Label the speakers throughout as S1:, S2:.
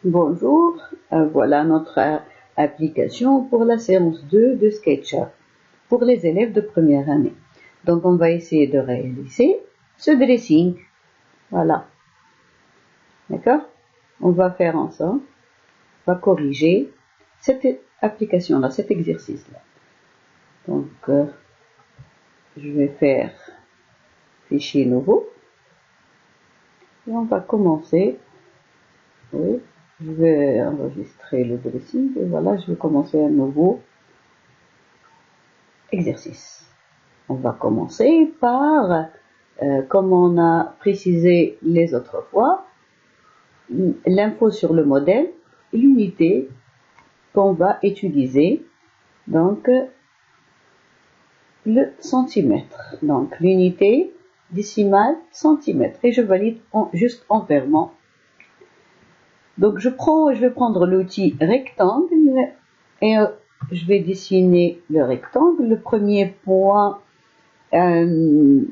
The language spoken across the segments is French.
S1: Bonjour, voilà notre application pour la séance 2 de SketchUp pour les élèves de première année. Donc on va essayer de réaliser ce dressing. Voilà. D'accord? On va faire ensemble, on va corriger cette application-là, cet exercice-là. Donc je vais faire fichier nouveau et on va commencer. Oui. Je vais enregistrer le dressing et voilà, je vais commencer un nouveau exercice. On va commencer par, comme on a précisé les autres fois, l'info sur le modèle et l'unité qu'on va utiliser, donc le centimètre. Donc l'unité décimale centimètre et je valide juste en fermant. Donc je vais prendre l'outil rectangle et je vais dessiner le rectangle. Le premier point, je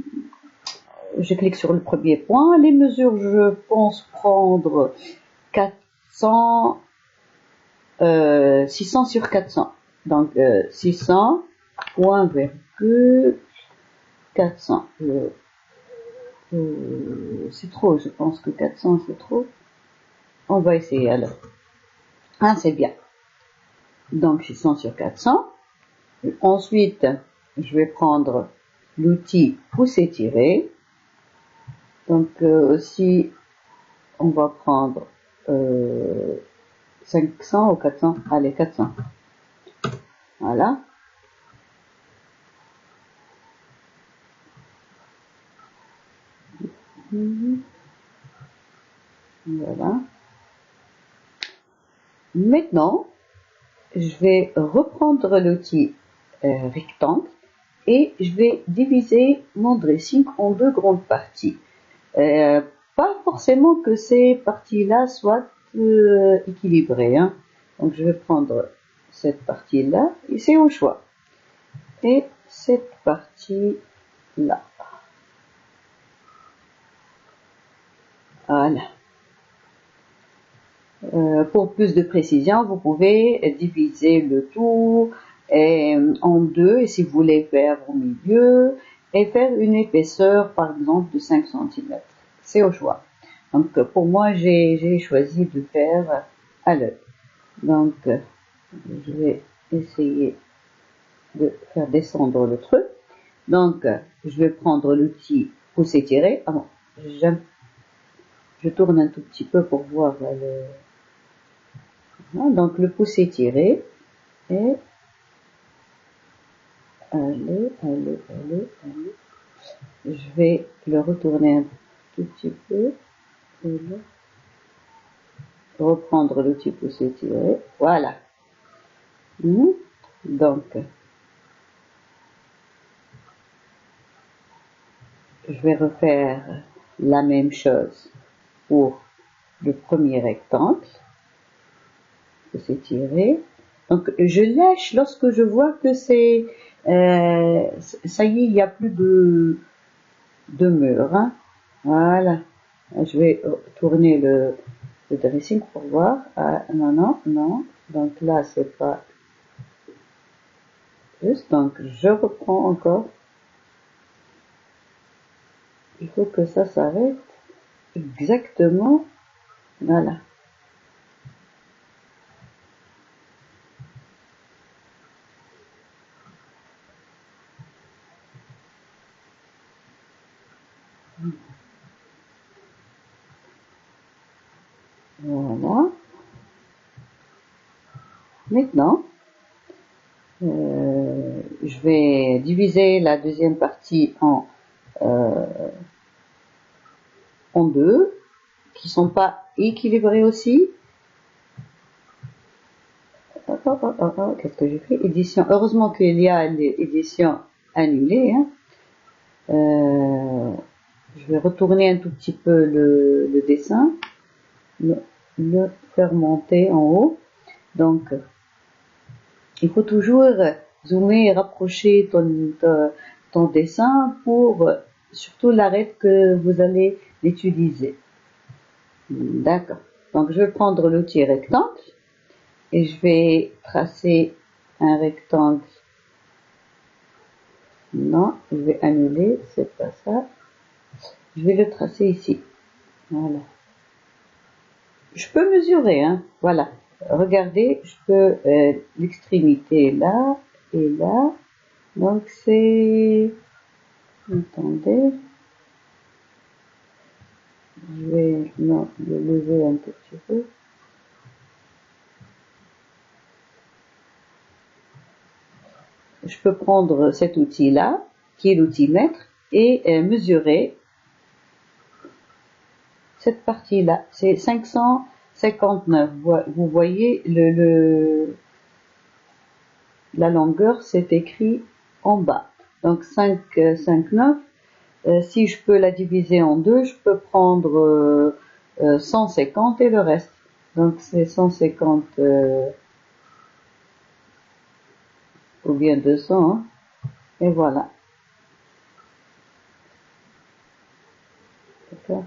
S1: clique sur le premier point. Les mesures, je pense prendre 600 sur 400. Donc 600, point virgule 400. C'est trop, je pense que 400 c'est trop. On va essayer alors. Ah, c'est bien. Donc 600 sur 400. Ensuite, je vais prendre l'outil pousser-tirer. Donc aussi, on va prendre 500 ou 400. Allez, 400. Voilà. Voilà. Maintenant, je vais reprendre l'outil rectangle et je vais diviser mon dressing en deux grandes parties. Pas forcément que ces parties-là soient équilibrées. Hein. Donc je vais prendre cette partie-là, et c'est au choix. Et cette partie-là. Voilà. Pour plus de précision, vous pouvez diviser le tout en deux, et si vous voulez faire au milieu, et faire une épaisseur, par exemple, de 5 cm. C'est au choix. Donc, pour moi, j'ai choisi de faire à l'œil. Donc, je vais essayer de faire descendre le truc. Donc, je vais prendre l'outil pousser-tirer. Ah bon, je tourne un tout petit peu pour voir le... Donc le pousser-tirer et allez. Je vais le retourner un tout petit peu et là, reprendre l'outil pousser-tirer. Voilà. Donc je vais refaire la même chose pour le premier rectangle. Pousser-tirer. Donc je lâche lorsque je vois que c'est ça y est, il n'y a plus de mur. Hein. Voilà. Je vais tourner le dressing pour voir. Ah, non. Donc là, c'est pas juste. Donc je reprends encore. Il faut que ça s'arrête exactement. Voilà. Voilà. Maintenant, je vais diviser la deuxième partie en deux, qui sont pas équilibrés aussi. Qu'est-ce que j'ai fait? Édition. Heureusement qu'il y a l'édition annulée. Hein. Je vais retourner un tout petit peu le dessin, le faire monter en haut. Donc, il faut toujours zoomer et rapprocher ton dessin pour surtout l'arête que vous allez l'utiliser. D'accord. Donc je vais prendre l'outil rectangle et je vais tracer un rectangle. Non, je vais annuler, c'est pas ça. Je vais le tracer ici. Voilà. Je peux mesurer, hein. Voilà. Regardez, je peux l'extrémité là et là. Donc c'est... Attendez. Je vais le lever un tout petit peu. Je peux prendre cet outil-là, qui est l'outil mètre, et mesurer cette partie-là. C'est 559. Vous voyez, la longueur, c'est écrit en bas. Donc 5,59. Si je peux la diviser en deux, je peux prendre 150 et le reste. Donc c'est 150 ou bien 200. Hein, et voilà. D'accord.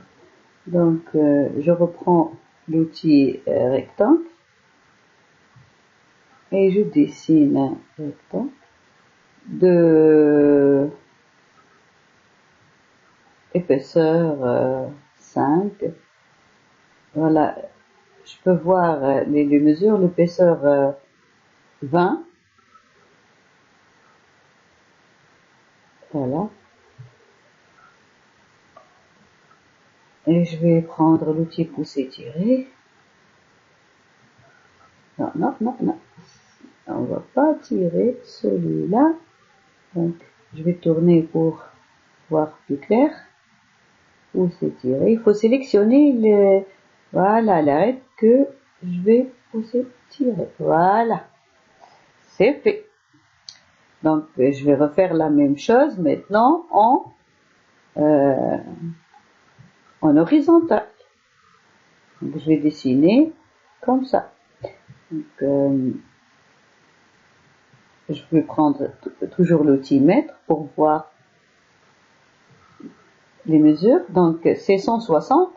S1: Donc je reprends l'outil rectangle et je dessine un rectangle de épaisseur 5. Voilà, je peux voir les mesures, l'épaisseur 20. Voilà. Et je vais prendre l'outil pousser-tirer. Non, non, non, non. On ne va pas tirer celui-là. Donc, je vais tourner pour voir plus clair. Pousser-tirer. Il faut sélectionner voilà, l'arête que je vais pousser-tirer. Voilà. C'est fait. Donc, je vais refaire la même chose maintenant en horizontal. Donc, je vais dessiner comme ça. Donc, je vais prendre toujours l'outil mètre pour voir les mesures. Donc, c'est 160.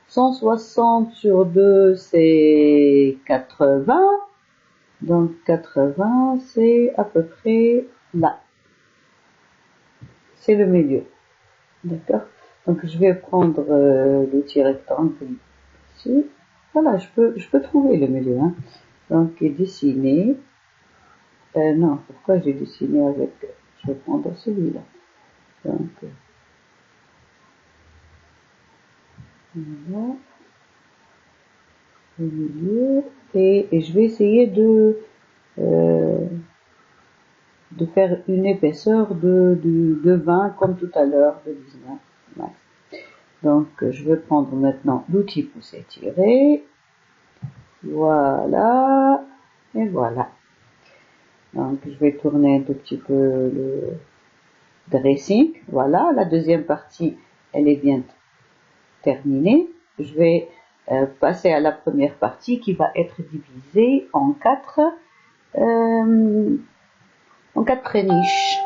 S1: 160 sur 2, c'est 80. Donc, 80, c'est à peu près là. C'est le milieu. D'accord? Donc, je vais prendre l'outil rectangle ici. Voilà, je peux trouver le milieu. Hein. Donc, dessiner. Non, pourquoi j'ai dessiné avec... Je vais prendre celui-là. Donc, voilà. Le milieu. Et je vais essayer de faire une épaisseur de 20 comme tout à l'heure, de 19 max. Donc je vais prendre maintenant l'outil pousser-tirer. Voilà. Et voilà. Donc je vais tourner un tout petit peu le dressing. Voilà, la deuxième partie, elle est bien terminée. Je vais passer à la première partie qui va être divisée en quatre préniches.